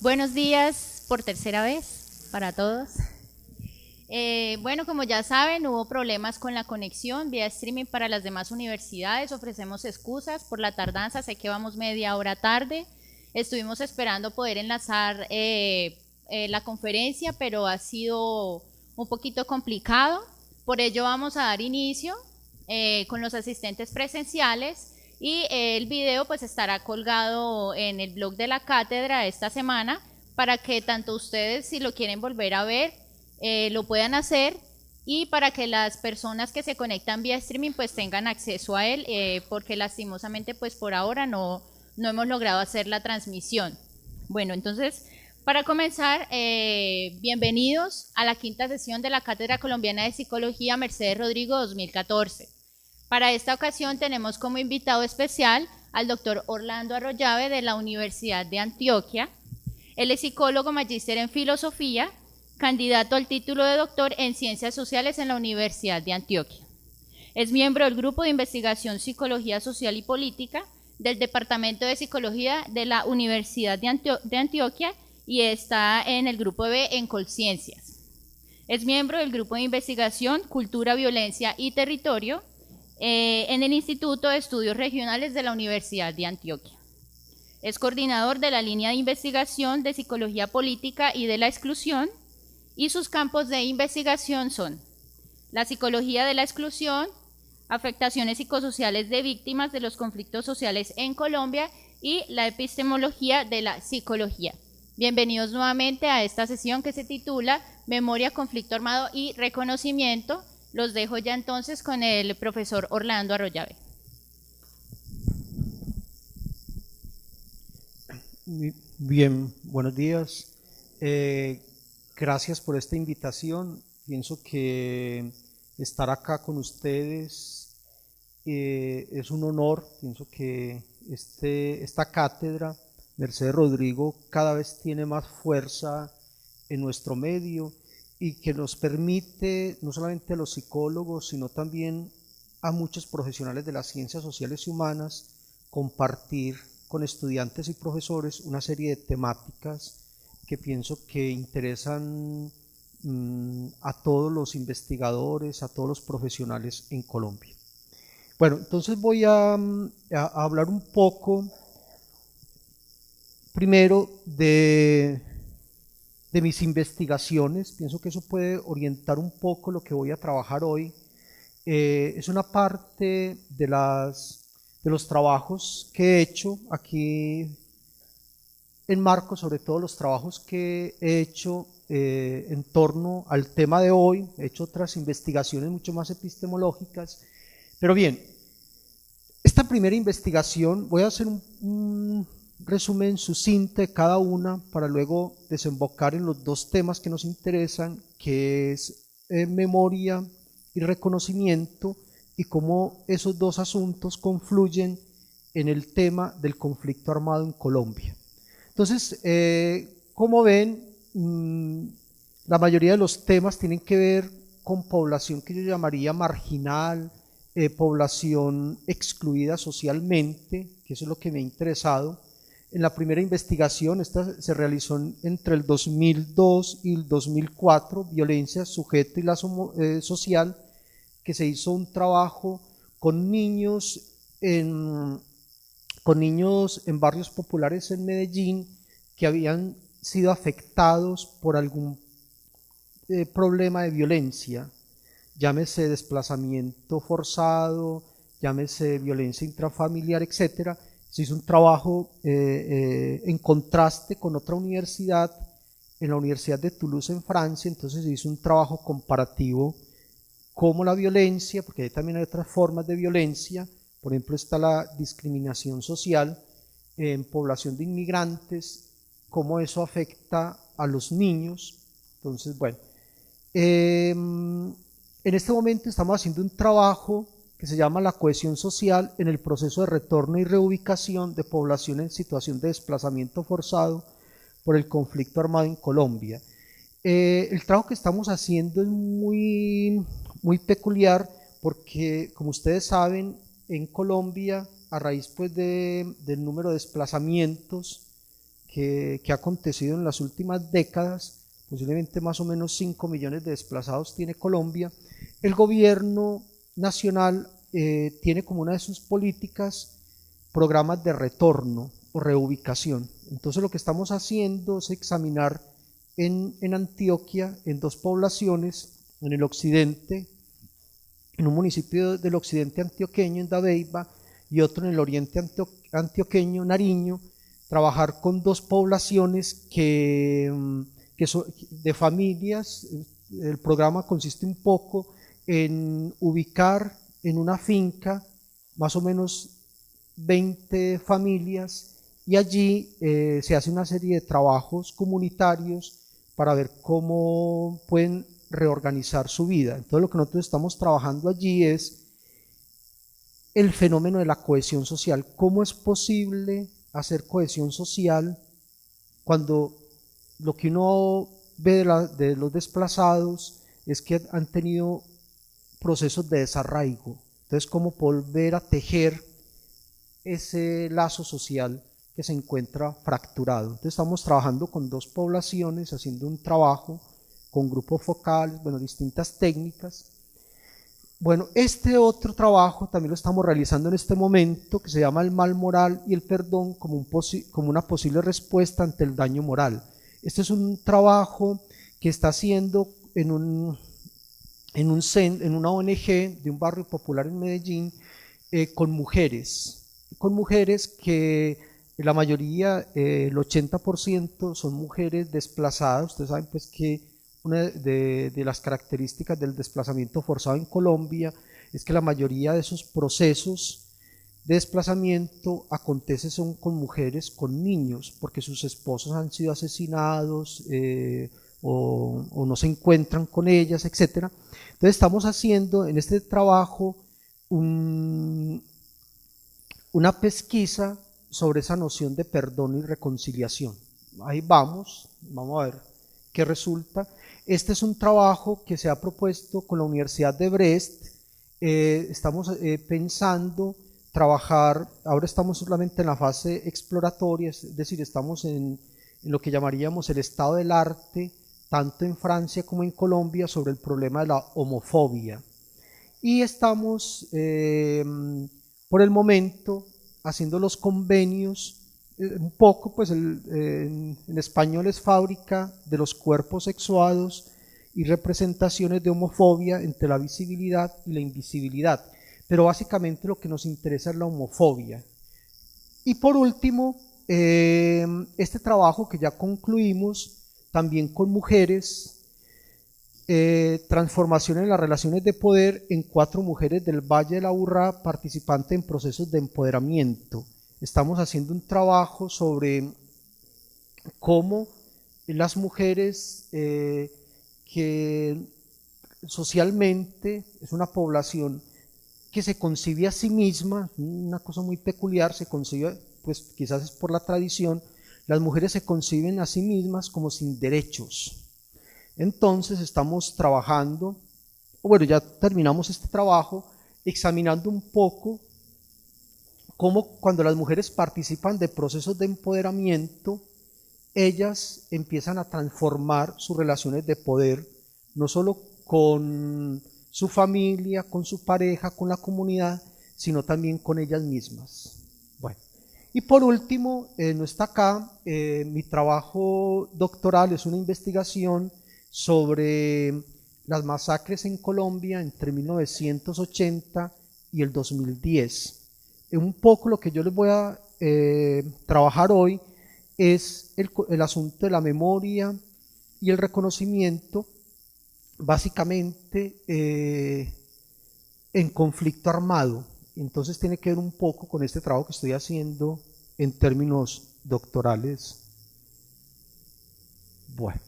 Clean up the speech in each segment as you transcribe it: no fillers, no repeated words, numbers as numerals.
Buenos días por tercera vez para todos. Bueno, como ya saben, hubo problemas con la conexión vía streaming para las demás universidades. Ofrecemos excusas por la tardanza, sé que vamos media hora tarde. Estuvimos esperando poder enlazar la conferencia, pero ha sido un poquito complicado. Por ello vamos a dar inicio con los asistentes presenciales. Y el video pues estará colgado en el blog de la cátedra esta semana para que tanto ustedes, si lo quieren volver a ver, lo puedan hacer, y para que las personas que se conectan vía streaming pues tengan acceso a él, porque lastimosamente pues por ahora no hemos logrado hacer la transmisión. Bueno, entonces para comenzar, bienvenidos a la quinta sesión de la Cátedra Colombiana de Psicología Mercedes Rodrigo 2014. Para esta ocasión tenemos como invitado especial al doctor Orlando Arroyave de la Universidad de Antioquia. Él es psicólogo, magíster en filosofía, candidato al título de doctor en ciencias sociales en la Universidad de Antioquia. Es miembro del grupo de investigación Psicología Social y Política del Departamento de Psicología de la Universidad de Antioquia y está en el grupo B en Colciencias. Es miembro del grupo de investigación Cultura, Violencia y Territorio en el Instituto de Estudios Regionales de la Universidad de Antioquia. Es coordinador de la línea de investigación de Psicología Política y de la Exclusión, y sus campos de investigación son la psicología de la exclusión, afectaciones psicosociales de víctimas de los conflictos sociales en Colombia y la epistemología de la psicología. Bienvenidos nuevamente a esta sesión que se titula Memoria, Conflicto Armado y Reconocimiento. Los dejo ya entonces con el profesor Orlando Arroyave. Bien, buenos días. Gracias por esta invitación. Pienso que estar acá con ustedes es un honor. Pienso que esta cátedra, Mercedes Rodrigo, cada vez tiene más fuerza en nuestro medio y que nos permite, no solamente a los psicólogos, sino también a muchos profesionales de las ciencias sociales y humanas, compartir con estudiantes y profesores una serie de temáticas que pienso que interesan a todos los investigadores, a todos los profesionales en Colombia. Bueno, entonces voy a hablar un poco primero de mis investigaciones. Pienso que eso puede orientar un poco lo que voy a trabajar hoy. Es una parte de los trabajos que he hecho aquí, enmarco sobre todo los trabajos que he hecho en torno al tema de hoy. He hecho otras investigaciones mucho más epistemológicas, pero bien, esta primera investigación voy a hacer un resumen sucinto de cada una para luego desembocar en los dos temas que nos interesan, que es memoria y reconocimiento, y cómo esos dos asuntos confluyen en el tema del conflicto armado en Colombia. Entonces, como ven, la mayoría de los temas tienen que ver con población que yo llamaría marginal, población excluida socialmente, que eso es lo que me ha interesado. En la primera investigación, esta se realizó entre el 2002 y el 2004, violencia, sujeto y lazo social, que se hizo un trabajo con niños en barrios populares en Medellín que habían sido afectados por algún problema de violencia, llámese desplazamiento forzado, llámese violencia intrafamiliar, etcétera. Se hizo un trabajo en contraste con otra universidad, en la Universidad de Toulouse en Francia. Entonces se hizo un trabajo comparativo cómo la violencia, porque ahí también hay otras formas de violencia, por ejemplo está la discriminación social en población de inmigrantes, cómo eso afecta a los niños. Entonces, bueno, en este momento estamos haciendo un trabajo que se llama la cohesión social en el proceso de retorno y reubicación de población en situación de desplazamiento forzado por el conflicto armado en Colombia. El trabajo que estamos haciendo es muy peculiar porque, como ustedes saben, en Colombia, a raíz pues del número de desplazamientos que ha acontecido en las últimas décadas, posiblemente más o menos 5 millones de desplazados tiene Colombia, el gobierno nacional tiene como una de sus políticas programas de retorno o reubicación. Entonces lo que estamos haciendo es examinar en Antioquia, en 2 poblaciones, en el occidente, en un municipio del occidente antioqueño, en Dabeiba, y otro en el oriente antioqueño, Nariño, trabajar con 2 poblaciones que son de familias. El programa consiste un poco en ubicar en una finca más o menos 20 familias, y allí se hace una serie de trabajos comunitarios para ver cómo pueden reorganizar su vida. Entonces lo que nosotros estamos trabajando allí es el fenómeno de la cohesión social. ¿Cómo es posible hacer cohesión social cuando lo que uno ve de los desplazados es que han tenido procesos de desarraigo? Entonces, ¿cómo volver a tejer ese lazo social que se encuentra fracturado? Entonces, estamos trabajando con 2 poblaciones, haciendo un trabajo con grupos focales, bueno, distintas técnicas. Bueno, este otro trabajo también lo estamos realizando en este momento, que se llama el mal moral y el perdón como una posible respuesta ante el daño moral. Este es un trabajo que está haciendo en una ONG de un barrio popular en Medellín, con mujeres que la mayoría, el 80% son mujeres desplazadas. Ustedes saben pues que una de las características del desplazamiento forzado en Colombia es que la mayoría de esos procesos de desplazamiento acontece son con mujeres, con niños, porque sus esposos han sido asesinados o no se encuentran con ellas, etc. Entonces estamos haciendo en este trabajo una pesquisa sobre esa noción de perdón y reconciliación. Ahí vamos a ver qué resulta. Este es un trabajo que se ha propuesto con la Universidad de Brest. Estamos pensando trabajar, ahora estamos solamente en la fase exploratoria, es decir, estamos en lo que llamaríamos el estado del arte, tanto en Francia como en Colombia, sobre el problema de la homofobia. Y estamos por el momento haciendo los convenios, un poco, pues en español es Fábrica de los Cuerpos Sexuados y Representaciones de Homofobia entre la Visibilidad y la Invisibilidad. Pero básicamente lo que nos interesa es la homofobia. Y por último, este trabajo que ya concluimos, también con mujeres, transformación en las relaciones de poder en 4 mujeres del Valle de la Aburrá, participantes en procesos de empoderamiento. Estamos haciendo un trabajo sobre cómo las mujeres que socialmente es una población que se concibe a sí misma, una cosa muy peculiar, se concibe, pues quizás es por la tradición, las mujeres se conciben a sí mismas como sin derechos. Entonces estamos trabajando, bueno, ya terminamos este trabajo, examinando un poco cómo cuando las mujeres participan de procesos de empoderamiento, ellas empiezan a transformar sus relaciones de poder, no solo con su familia, con su pareja, con la comunidad, sino también con ellas mismas. Bueno, y por último, no está acá, mi trabajo doctoral es una investigación sobre las masacres en Colombia entre 1980 y el 2010. Un poco lo que yo les voy a trabajar hoy es el asunto de la memoria y el reconocimiento, básicamente en conflicto armado. Entonces tiene que ver un poco con este trabajo que estoy haciendo en términos doctorales. Bueno,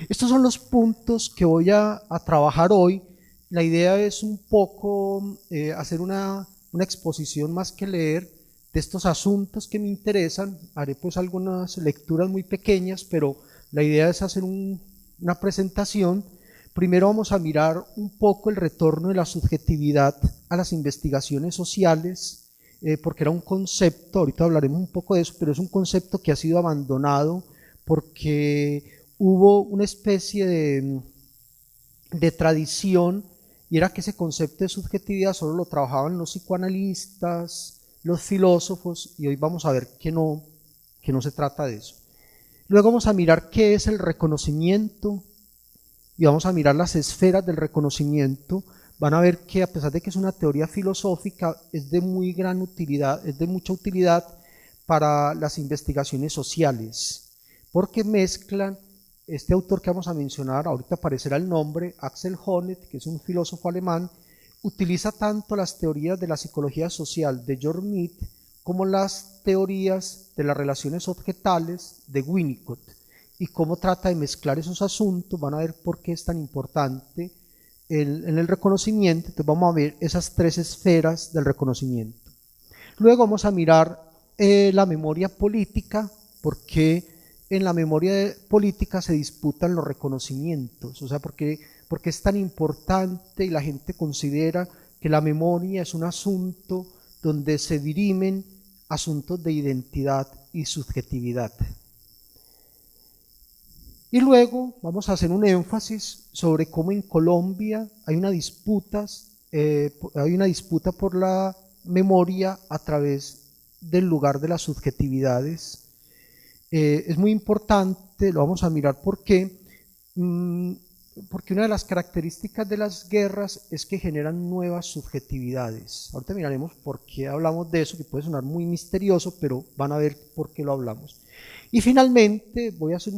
estos son los puntos que voy a trabajar hoy. La idea es un poco hacer una exposición más que leer de estos asuntos que me interesan. Haré pues algunas lecturas muy pequeñas, pero la idea es hacer una presentación. Primero vamos a mirar un poco el retorno de la subjetividad a las investigaciones sociales porque era un concepto, ahorita hablaremos un poco de eso, pero es un concepto que ha sido abandonado porque hubo una especie de tradición, y era que ese concepto de subjetividad solo lo trabajaban los psicoanalistas, los filósofos, y hoy vamos a ver que no se trata de eso. Luego vamos a mirar qué es el reconocimiento y vamos a mirar las esferas del reconocimiento. Van a ver que a pesar de que es una teoría filosófica, es de muy gran utilidad, es de mucha utilidad para las investigaciones sociales, porque mezclan, este autor que vamos a mencionar, ahorita aparecerá el nombre, Axel Honneth, que es un filósofo alemán, utiliza tanto las teorías de la psicología social de Georg Mead como las teorías de las relaciones objetales de Winnicott, y cómo trata de mezclar esos asuntos. Van a ver por qué es tan importante en el reconocimiento. Entonces vamos a ver esas tres esferas del reconocimiento. Luego vamos a mirar la memoria política, porque en la memoria política se disputan los reconocimientos, o sea, porque es tan importante y la gente considera que la memoria es un asunto donde se dirimen asuntos de identidad y subjetividad. Y luego vamos a hacer un énfasis sobre cómo en Colombia hay una disputa por la memoria a través del lugar de las subjetividades. Es muy importante, lo vamos a mirar por qué, porque una de las características de las guerras es que generan nuevas subjetividades. Ahorita miraremos por qué hablamos de eso, que puede sonar muy misterioso, pero van a ver por qué lo hablamos. Y finalmente voy a hacer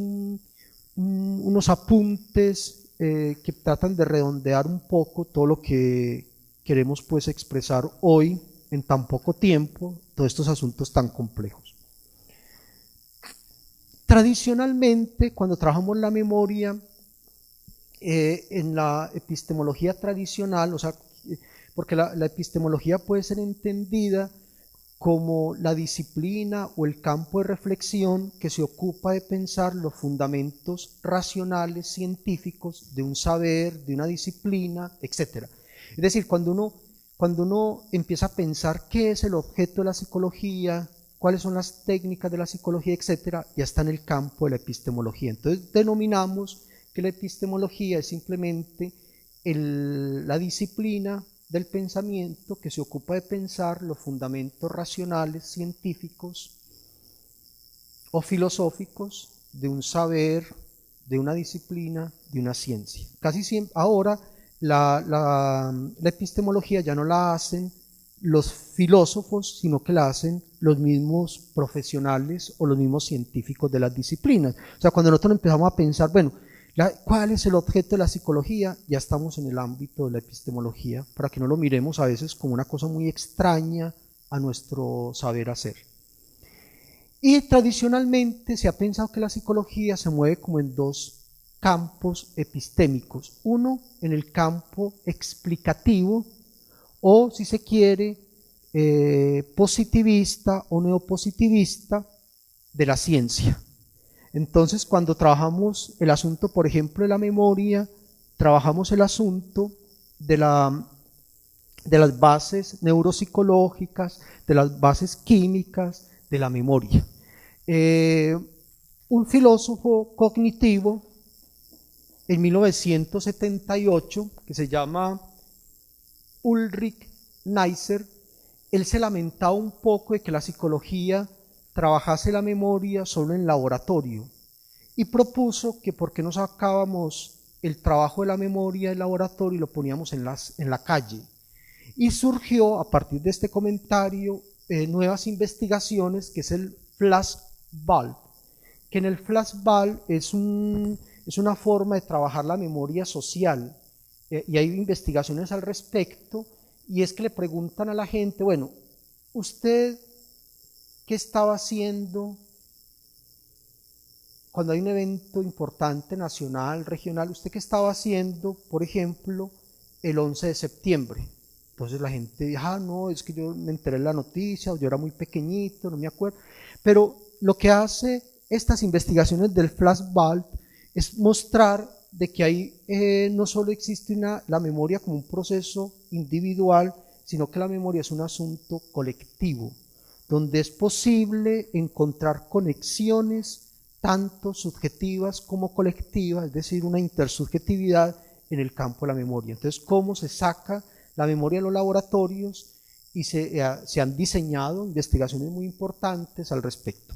unos apuntes que tratan de redondear un poco todo lo que queremos pues expresar hoy en tan poco tiempo, todos estos asuntos tan complejos. Tradicionalmente, cuando trabajamos la memoria, en la epistemología tradicional, o sea, porque la epistemología puede ser entendida como la disciplina o el campo de reflexión que se ocupa de pensar los fundamentos racionales, científicos de un saber, de una disciplina, etc. Es decir, cuando uno empieza a pensar qué es el objeto de la psicología, cuáles son las técnicas de la psicología, etcétera, ya está en el campo de la epistemología. Entonces denominamos que la epistemología es simplemente la disciplina del pensamiento que se ocupa de pensar los fundamentos racionales, científicos o filosóficos de un saber, de una disciplina, de una ciencia. Casi siempre, ahora la epistemología ya no la hacen los filósofos, sino que la hacen los mismos profesionales o los mismos científicos de las disciplinas. O sea, cuando nosotros empezamos a pensar, bueno, ¿cuál es el objeto de la psicología? Ya estamos en el ámbito de la epistemología, para que no lo miremos a veces como una cosa muy extraña a nuestro saber hacer. Y tradicionalmente se ha pensado que la psicología se mueve como en dos campos epistémicos. Uno, en el campo explicativo, o si se quiere, positivista o neopositivista de la ciencia. Entonces, cuando trabajamos el asunto, por ejemplo, de la memoria, trabajamos el asunto de las bases neuropsicológicas, de las bases químicas de la memoria. Un filósofo cognitivo en 1978, que se llama Ulrich Neisser, él se lamentaba un poco de que la psicología trabajase la memoria solo en laboratorio y propuso que por qué no sacábamos el trabajo de la memoria del laboratorio y lo poníamos en la calle. Y surgió a partir de este comentario nuevas investigaciones, que es el flashbulb, que en el flashbulb es una forma de trabajar la memoria social, y hay investigaciones al respecto, y es que le preguntan a la gente, bueno, ¿usted qué estaba haciendo cuando hay un evento importante, nacional, regional? ¿Usted qué estaba haciendo, por ejemplo, el 11 de septiembre? Entonces la gente dice, no, es que yo me enteré de la noticia, o yo era muy pequeñito, no me acuerdo. Pero lo que hace estas investigaciones del flashbulb es mostrar de que ahí no solo existe la memoria como un proceso individual, sino que la memoria es un asunto colectivo, donde es posible encontrar conexiones tanto subjetivas como colectivas, es decir, una intersubjetividad en el campo de la memoria. Entonces, ¿cómo se saca la memoria de los laboratorios? Y se han diseñado investigaciones muy importantes al respecto.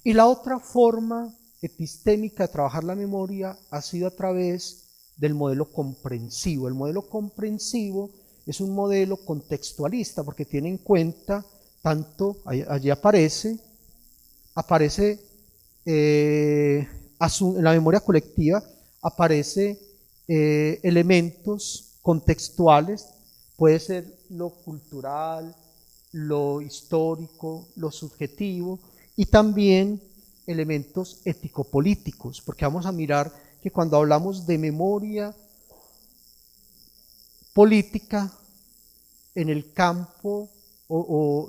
Y la otra forma epistémica de trabajar la memoria ha sido a través del modelo comprensivo. El modelo comprensivo es un modelo contextualista porque tiene en cuenta tanto, allí aparece en la memoria colectiva, aparece elementos contextuales, puede ser lo cultural, lo histórico, lo subjetivo, y también elementos ético-políticos, porque vamos a mirar que cuando hablamos de memoria política, en el campo, o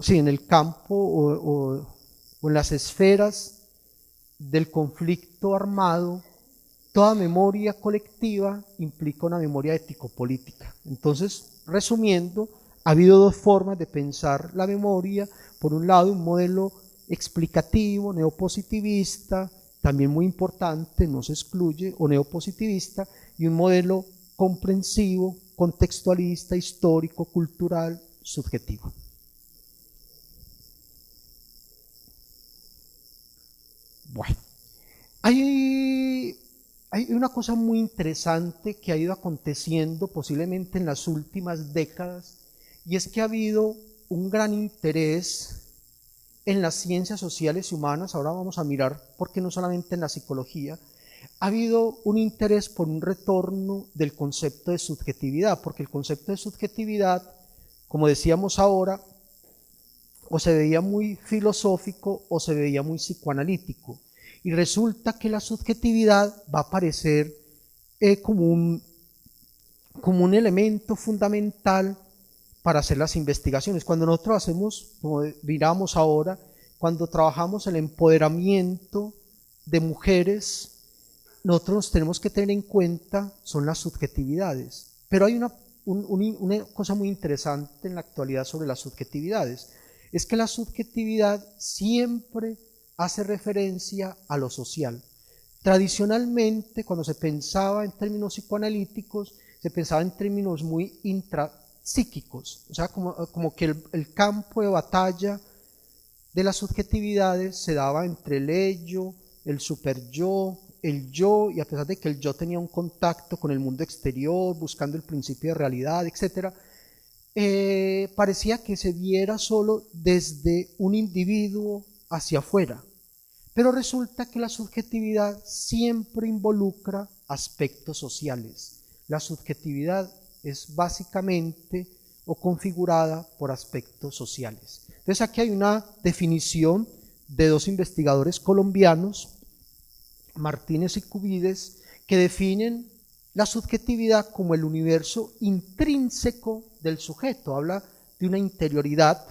en las esferas del conflicto armado, toda memoria colectiva implica una memoria ético-política. Entonces, resumiendo, ha habido dos formas de pensar la memoria. Por un lado, un modelo explicativo, neopositivista, también muy importante, no se excluye, o neopositivista, y un modelo comprensivo, contextualista, histórico, cultural, subjetivo. Bueno, hay una cosa muy interesante que ha ido aconteciendo posiblemente en las últimas décadas, y es que ha habido un gran interés en las ciencias sociales y humanas. Ahora vamos a mirar por qué no solamente en la psicología. Ha habido un interés por un retorno del concepto de subjetividad, porque el concepto de subjetividad, como decíamos ahora, o se veía muy filosófico o se veía muy psicoanalítico. Y resulta que la subjetividad va a aparecer como un elemento fundamental para hacer las investigaciones. Cuando nosotros hacemos, como miramos ahora, cuando trabajamos el empoderamiento de mujeres, nosotros nos tenemos que tener en cuenta son las subjetividades. Pero hay una cosa muy interesante en la actualidad sobre las subjetividades, es que la subjetividad siempre hace referencia a lo social. Tradicionalmente, cuando se pensaba en términos psicoanalíticos, se pensaba en términos muy intrapsíquicos, o sea, como que el campo de batalla de las subjetividades se daba entre el ello, el superyo, el yo, y a pesar de que el yo tenía un contacto con el mundo exterior, buscando el principio de realidad, etc., parecía que se viera solo desde un individuo hacia afuera. Pero resulta que la subjetividad siempre involucra aspectos sociales. La subjetividad es básicamente o configurada por aspectos sociales. Entonces aquí hay una definición de dos investigadores colombianos, Martínez y Cubides, que definen la subjetividad como el universo intrínseco del sujeto. Habla de una interioridad,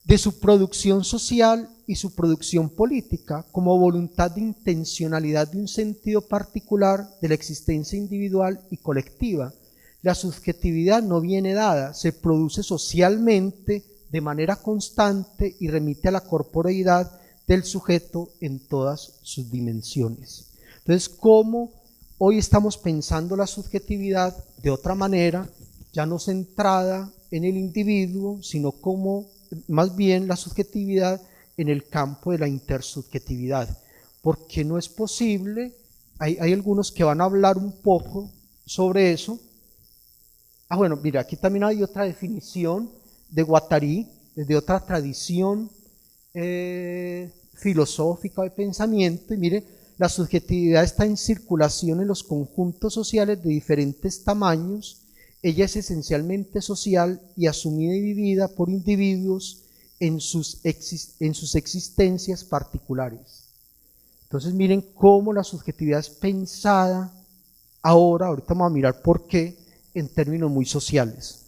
de su producción social y su producción política, como voluntad de intencionalidad de un sentido particular de la existencia individual y colectiva. La subjetividad no viene dada, se produce socialmente de manera constante y remite a la corporeidad del sujeto en todas sus dimensiones. Entonces, ¿cómo hoy estamos pensando la subjetividad de otra manera, ya no centrada en el individuo, sino como más bien la subjetividad en el campo de la intersubjetividad? Porque no es posible, hay algunos que van a hablar un poco sobre eso. Bueno, mira, aquí también hay otra definición de Guattari, desde otra tradición filosófica de pensamiento, y mire, la subjetividad está en circulación en los conjuntos sociales de diferentes tamaños. Ella es esencialmente social y asumida y vivida por individuos en sus existencias particulares. Entonces miren cómo la subjetividad es pensada ahorita vamos a mirar por qué, en términos muy sociales.